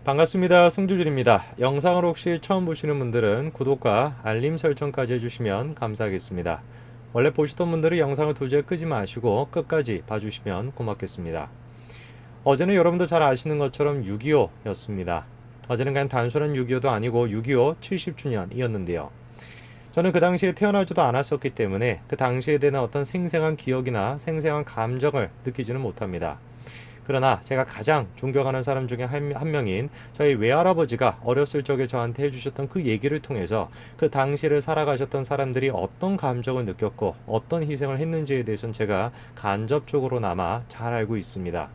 반갑습니다. 승주준입니다. 영상을 혹시 처음 보시는 분들은 구독과 알림 설정까지 해주시면 감사하겠습니다. 원래 보시던 분들은 영상을 도저히 끄지 마시고 끝까지 봐주시면 고맙겠습니다. 어제는 여러분도 잘 아시는 것처럼 6.25였습니다. 어제는 그냥 단순한 6.25도 아니고 6.25 70주년이었는데요. 저는 그 당시에 태어나지도 않았었기 때문에 그 당시에 대한 어떤 생생한 기억이나 생생한 감정을 느끼지는 못합니다. 그러나 제가 가장 존경하는 사람 중에 한 명인 저희 외할아버지가 어렸을 적에 저한테 해주셨던 그 얘기를 통해서 그 당시를 살아가셨던 사람들이 어떤 감정을 느꼈고 어떤 희생을 했는지에 대해서는 제가 간접적으로나마 잘 알고 있습니다.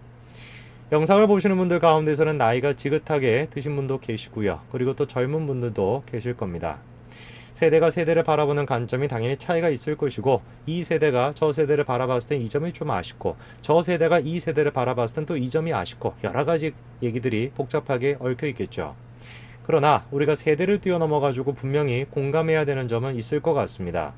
영상을 보시는 분들 가운데서는 나이가 지긋하게 드신 분도 계시고요. 그리고 또 젊은 분들도 계실 겁니다. 세대가 세대를 바라보는 관점이 당연히 차이가 있을 것이고, 이 세대가 저 세대를 바라봤을 땐 이 점이 좀 아쉽고, 저 세대가 이 세대를 바라봤을 땐 또 이 점이 아쉽고, 여러 가지 얘기들이 복잡하게 얽혀 있겠죠. 그러나 우리가 세대를 뛰어넘어 가지고 분명히 공감해야 되는 점은 있을 것 같습니다.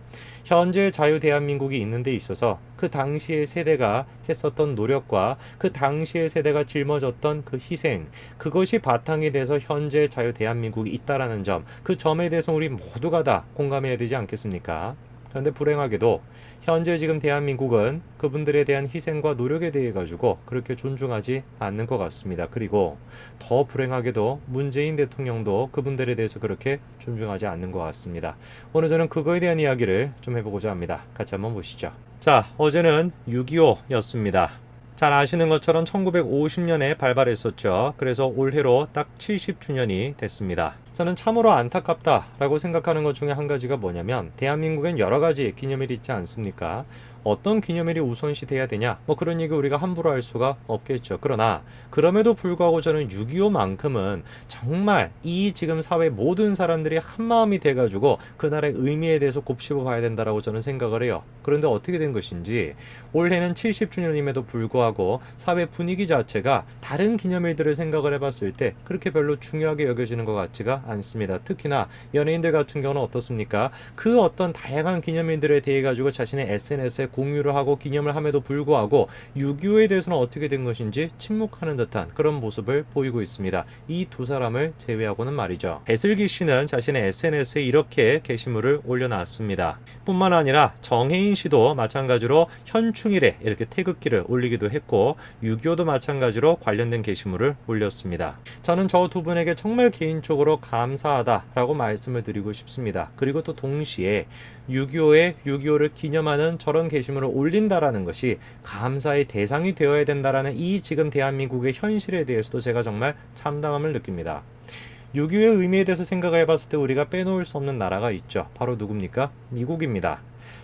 현재 자유 대한민국이 있는 데 있어서 그 당시의 세대가 했었던 노력과 그 당시의 세대가 짊어졌던 그 희생, 그것이 바탕이 돼서 현재 자유 대한민국이 있다라는 점, 그 점에 대해서 우리 모두가 다 공감해야 되지 않겠습니까? 그런데 불행하게도 현재 지금 대한민국은 그분들에 대한 희생과 노력에 대해 가지고 그렇게 존중하지 않는 것 같습니다. 그리고 더 불행하게도 문재인 대통령도 그분들에 대해서 그렇게 존중하지 않는 것 같습니다. 오늘 저는 그거에 대한 이야기를 좀 해보고자 합니다. 같이 한번 보시죠. 자, 어제는 6.25였습니다. 잘 아시는 것처럼 1950년에 발발했었죠. 그래서 올해로 딱 70주년이 됐습니다. 저는 참으로 안타깝다라고 생각하는 것 중에 한 가지가 뭐냐면, 대한민국엔 여러 가지 기념일이 있지 않습니까? 어떤 기념일이 우선시 돼야 되냐? 그런 얘기 우리가 함부로 할 수가 없겠죠. 그러나 그럼에도 불구하고 저는 6.25만큼은 정말 이 지금 사회 모든 사람들이 한마음이 돼가지고 그날의 의미에 대해서 곱씹어 봐야 된다라고 저는 생각을 해요. 그런데 어떻게 된 것인지 올해는 70주년임에도 불구하고 사회 분위기 자체가 다른 기념일들을 생각을 해봤을 때 그렇게 별로 중요하게 여겨지는 것 같지가 않습니다. 특히나 연예인들 같은 경우는 어떻습니까? 그 어떤 다양한 기념일들에 대해 가지고 자신의 SNS에 공유를 하고 기념을 함에도 불구하고 6.25에 대해서는 어떻게 된 것인지 침묵하는 듯한 그런 모습을 보이고 있습니다. 이 두 사람을 제외하고는 말이죠. 배슬기 씨는 자신의 SNS에 이렇게 게시물을 올려놨습니다. 뿐만 아니라 정혜인 씨도 마찬가지로 현충일에 이렇게 태극기를 올리기도 했고, 6.25도 마찬가지로 관련된 게시물을 올렸습니다. 저는 저 두 분에게 정말 개인적으로 감사하다라고 말씀을 드리고 싶습니다. 그리고 또 동시에 6.25에 6.25를 기념하는 저런 게시물을 올린다라는 것이 감사의 대상이 되어야 된다라는 이 지금 대한민국의 현실에 대해서도 제가 정말 참담함을 느낍니다. 6.25의 의미에 대해서 생각을 해봤을 때 우리가 빼놓을 수 없는 나라가 있죠. 바로 누굽니까? 미국입니다.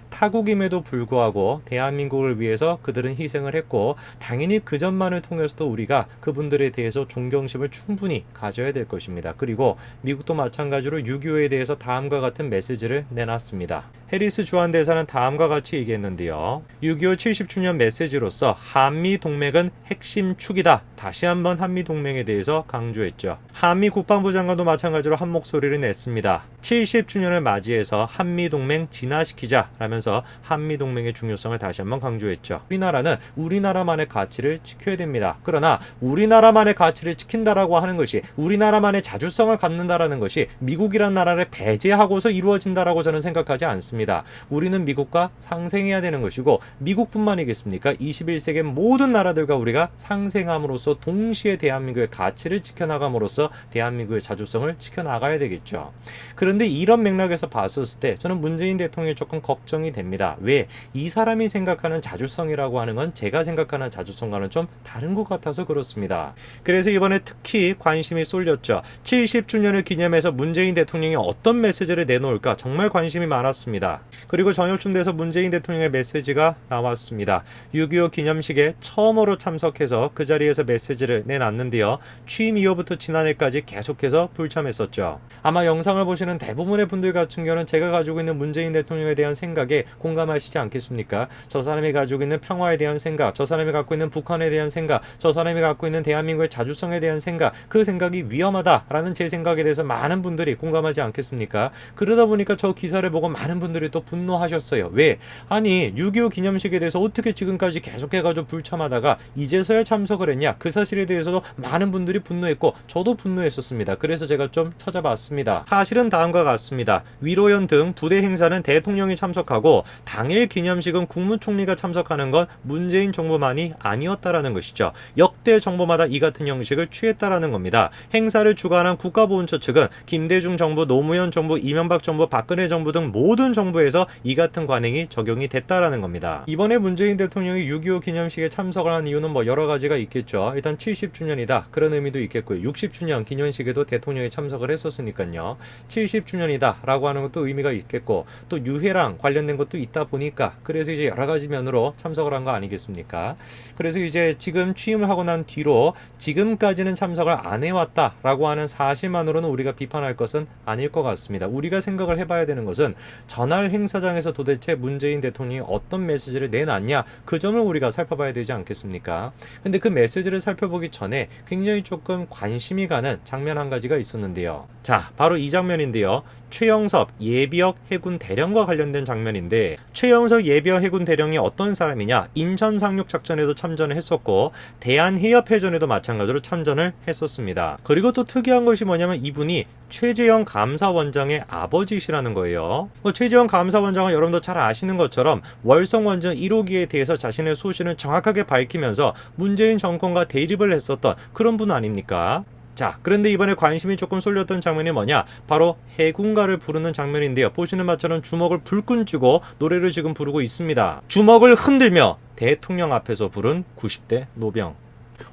타국임에도 불구하고 대한민국을 위해서 그들은 희생을 했고, 당연히 그 점만을 통해서도 우리가 그분들에 대해서 존경심을 충분히 가져야 될 것입니다. 그리고 미국도 마찬가지로 6.25에 대해서 다음과 같은 메시지를 내놨습니다. 해리스 주한 대사는 다음과 같이 얘기했는데요. 6.25 70주년 메시지로서 한미 동맹은 핵심 축이다. 다시 한번 한미 동맹에 대해서 강조했죠. 한미 국방부 장관도 마찬가지로 한 목소리를 냈습니다. 70주년을 맞이해서 한미 동맹 진화시키자 라면서 한미 동맹의 중요성을 다시 한번 강조했죠. 우리나라는 우리나라만의 가치를 지켜야 됩니다. 그러나 우리나라만의 가치를 지킨다라고 하는 것이, 우리나라만의 자주성을 갖는다라는 것이 미국이란 나라를 배제하고서 이루어진다라고 저는 생각하지 않습니다. 우리는 미국과 상생해야 되는 것이고, 미국뿐만이겠습니까? 21세기 모든 나라들과 우리가 상생함으로써 동시에 대한민국의 가치를 지켜나감으로써 대한민국의 자주성을 지켜나가야 되겠죠. 그런데 이런 맥락에서 봤었을 때 저는 문재인 대통령이 조금 걱정이 됩니다. 왜? 이 사람이 생각하는 자주성이라고 하는 건 제가 생각하는 자주성과는 좀 다른 것 같아서 그렇습니다. 그래서 이번에 특히 관심이 쏠렸죠. 70주년을 기념해서 문재인 대통령이 어떤 메시지를 내놓을까 정말 관심이 많았습니다. 그리고 저녁쯤 돼서 문재인 대통령의 메시지가 나왔습니다. 6.25 기념식에 처음으로 참석해서 그 자리에서 메시지를 내놨는데요. 취임 이후부터 지난해까지 계속해서 불참했었죠. 아마 영상을 보시는 대부분의 분들 같은 경우는 제가 가지고 있는 문재인 대통령에 대한 생각에 공감하시지 않겠습니까? 저 사람이 가지고 있는 평화에 대한 생각, 저 사람이 갖고 있는 북한에 대한 생각, 저 사람이 갖고 있는 대한민국의 자주성에 대한 생각, 그 생각이 위험하다라는 제 생각에 대해서 많은 분들이 공감하지 않겠습니까? 그러다 보니까 저 기사를 보고 많은 분들이 분들이 또 분노하셨어요. 왜? 아니 6.25 기념식에 대해서 어떻게 지금까지 계속해가지고 불참하다가 이제서야 참석을 했냐? 그 사실에 대해서도 많은 분들이 분노했고 저도 분노했었습니다. 그래서 제가 좀 찾아봤습니다. 사실은 다음과 같습니다. 위로연 등 부대 행사는 대통령이 참석하고 당일 기념식은 국무총리가 참석하는 건 문재인 정부만이 아니었다라는 것이죠. 역대 정부마다 이 같은 형식을 취했다라는 겁니다. 행사를 주관한 국가보훈처 측은 김대중 정부, 노무현 정부, 이명박 정부, 박근혜 정부 등 모든 정부에서 이 같은 관행이 적용이 됐다라는 겁니다. 이번에 문재인 대통령이 6.25 기념식에 참석을 한 이유는 뭐 여러 가지가 있겠죠. 일단 70주년이다. 그런 의미도 있겠고요. 60주년 기념식에도 대통령이 참석을 했었으니까요. 70주년이다 라고 하는 것도 의미가 있겠고 또 유해랑 관련된 것도 있다 보니까 그래서 이제 여러 가지 면으로 참석을 한 거 아니겠습니까? 그래서 이제 지금 취임을 하고 난 뒤로 지금까지는 참석을 안 해왔다 라고 하는 사실만으로는 우리가 비판할 것은 아닐 것 같습니다. 우리가 생각을 해봐야 되는 것은 전날 행사장에서 도대체 문재인 대통령이 어떤 메시지를 내놨냐 그 점을 우리가 살펴봐야 되지 않겠습니까? 근데 그 메시지를 살펴보기 전에 굉장히 조금 관심이 가는 장면 한 가지가 있었는데요. 자, 바로 이 장면인데요. 최영섭 예비역 해군 대령과 관련된 장면인데 최영섭 예비역 해군 대령이 어떤 사람이냐? 인천 상륙 작전에도 참전을 했었고 대한해협해전에도 마찬가지로 참전을 했었습니다. 그리고 또 특이한 것이 뭐냐면 이분이 최재형 감사원장의 아버지시라는 거예요. 최재형 감사원장은 여러분도 잘 아시는 것처럼 월성원전 1호기에 대해서 자신의 소신을 정확하게 밝히면서 문재인 정권과 대립을 했었던 그런 분 아닙니까? 자, 그런데 이번에 관심이 조금 쏠렸던 장면이 뭐냐? 바로 해군가를 부르는 장면인데요. 보시는 바처럼 주먹을 불끈 쥐고 노래를 지금 부르고 있습니다. 주먹을 흔들며 대통령 앞에서 부른 90대 노병.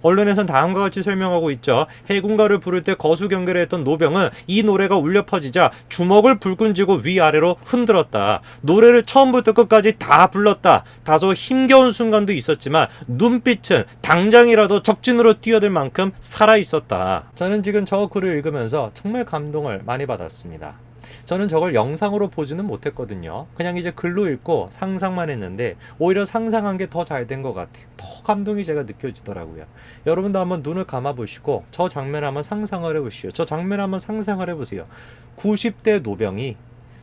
언론에선 다음과 같이 설명하고 있죠. 해군가를 부를 때 거수 경계를 했던 노병은 이 노래가 울려 퍼지자 주먹을 불끈 쥐고 위아래로 흔들었다. 노래를 처음부터 끝까지 다 불렀다. 다소 힘겨운 순간도 있었지만 눈빛은 당장이라도 적진으로 뛰어들 만큼 살아있었다. 저는 지금 저 글을 읽으면서 정말 감동을 많이 받았습니다. 저는 저걸 영상으로 보지는 못했거든요. 그냥 이제 글로 읽고 상상만 했는데 오히려 상상한 게 더 잘 된 것 같아요. 더 감동이 제가 느껴지더라고요. 여러분도 한번 눈을 감아보시고 저 장면을 한번 상상을 해보시오. 저 장면을 한번 상상을 해보세요. 90대 노병이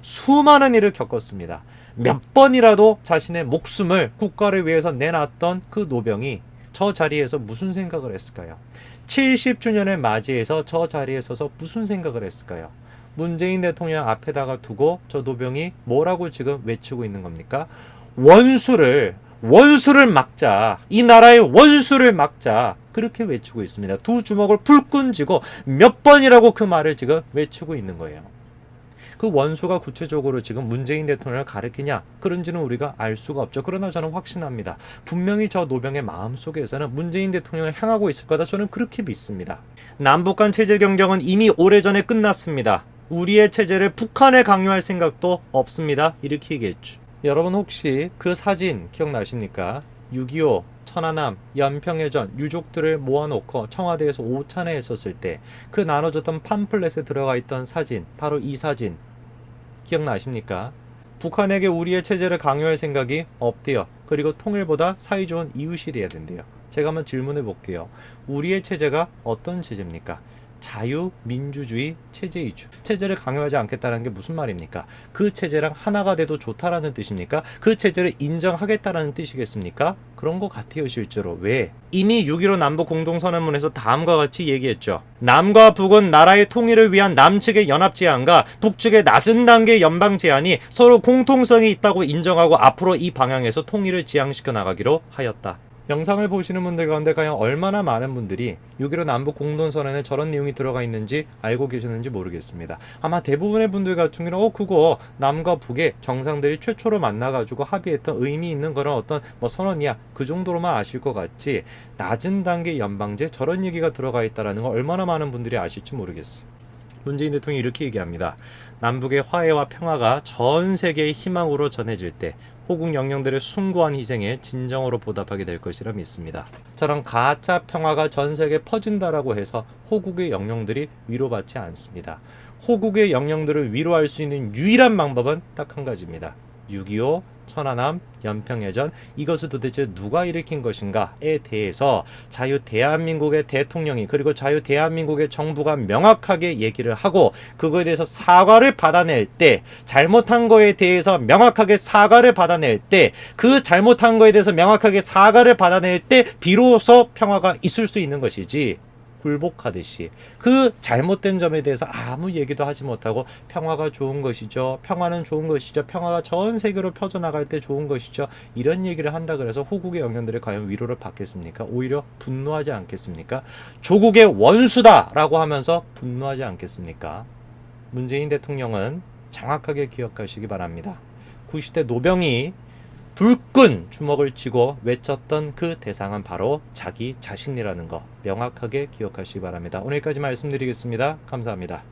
수많은 일을 겪었습니다. 몇 번이라도 자신의 목숨을 국가를 위해서 내놨던 그 노병이 저 자리에서 무슨 생각을 했을까요? 70주년을 맞이해서 저 자리에 서서 무슨 생각을 했을까요? 문재인 대통령 앞에다가 두고 저 노병이 뭐라고 지금 외치고 있는 겁니까? 원수를 막자. 이 나라의 원수를 막자. 그렇게 외치고 있습니다. 두 주먹을 불끈 쥐고 몇 번이라고 그 말을 지금 외치고 있는 거예요. 그 원수가 구체적으로 지금 문재인 대통령을 가리키냐? 그런지는 우리가 알 수가 없죠. 그러나 저는 확신합니다. 분명히 저 노병의 마음속에서는 문재인 대통령을 향하고 있을 거다. 저는 그렇게 믿습니다. 남북 간 체제 경쟁은 이미 오래전에 끝났습니다. 우리의 체제를 북한에 강요할 생각도 없습니다. 이렇게 얘기했죠. 여러분 혹시 그 사진 기억나십니까? 6.25 천안함 연평해전 유족들을 모아놓고 청와대에서 오찬회 했었을 때 그 나눠줬던 팜플렛에 들어가 있던 사진, 바로 이 사진 기억나십니까? 북한에게 우리의 체제를 강요할 생각이 없대요. 그리고 통일보다 사이좋은 이웃이 돼야 된대요. 제가 한번 질문해 볼게요. 우리의 체제가 어떤 체제입니까? 자유민주주의 체제이죠. 체제를 강요하지 않겠다는 게 무슨 말입니까? 그 체제랑 하나가 돼도 좋다라는 뜻입니까? 그 체제를 인정하겠다라는 뜻이겠습니까? 그런 것 같아요, 실제로. 왜? 이미 6.15 남북 공동선언문에서 다음과 같이 얘기했죠. 남과 북은 나라의 통일을 위한 남측의 연합 제안과 북측의 낮은 단계 연방 제안이 서로 공통성이 있다고 인정하고 앞으로 이 방향에서 통일을 지향시켜 나가기로 하였다. 영상을 보시는 분들 가운데 과연 얼마나 많은 분들이 6.15 남북 공동선언에 저런 내용이 들어가 있는지 알고 계시는지 모르겠습니다. 아마 대부분의 분들 같은 경우는 그거 남과 북의 정상들이 최초로 만나가지고 합의했던 의미 있는 그런 어떤 선언이야, 그 정도로만 아실 것 같지, 낮은 단계 연방제 저런 얘기가 들어가 있다는 거 얼마나 많은 분들이 아실지 모르겠어요. 문재인 대통령이 이렇게 얘기합니다. 남북의 화해와 평화가 전 세계의 희망으로 전해질 때 호국 영령들의 숭고한 희생에 진정으로 보답하게 될 것이라 믿습니다. 저런 가짜 평화가 전 세계에 퍼진다라고 해서 호국의 영령들이 위로받지 않습니다. 호국의 영령들을 위로할 수 있는 유일한 방법은 딱 한 가지입니다. 6.25, 천안함, 연평해전, 이것을 도대체 누가 일으킨 것인가에 대해서 자유 대한민국의 대통령이 그리고 자유 대한민국의 정부가 명확하게 얘기를 하고 그거에 대해서 사과를 받아낼 때, 잘못한 거에 대해서 명확하게 사과를 받아낼 때, 그 잘못한 거에 대해서 명확하게 사과를 받아낼 때 비로소 평화가 있을 수 있는 것이지, 굴복하듯이 그 잘못된 점에 대해서 아무 얘기도 하지 못하고 평화가 좋은 것이죠, 평화는 좋은 것이죠, 평화가 전 세계로 펴져나갈 때 좋은 것이죠, 이런 얘기를 한다 그래서 호국의 영령들이 과연 위로를 받겠습니까? 오히려 분노하지 않겠습니까? 조국의 원수다라고 하면서 분노하지 않겠습니까? 문재인 대통령은 정확하게 기억하시기 바랍니다. 90대 노병이 불끈 주먹을 쥐고 외쳤던 그 대상은 바로 자기 자신이라는 거 명확하게 기억하시기 바랍니다. 오늘까지 말씀드리겠습니다. 감사합니다.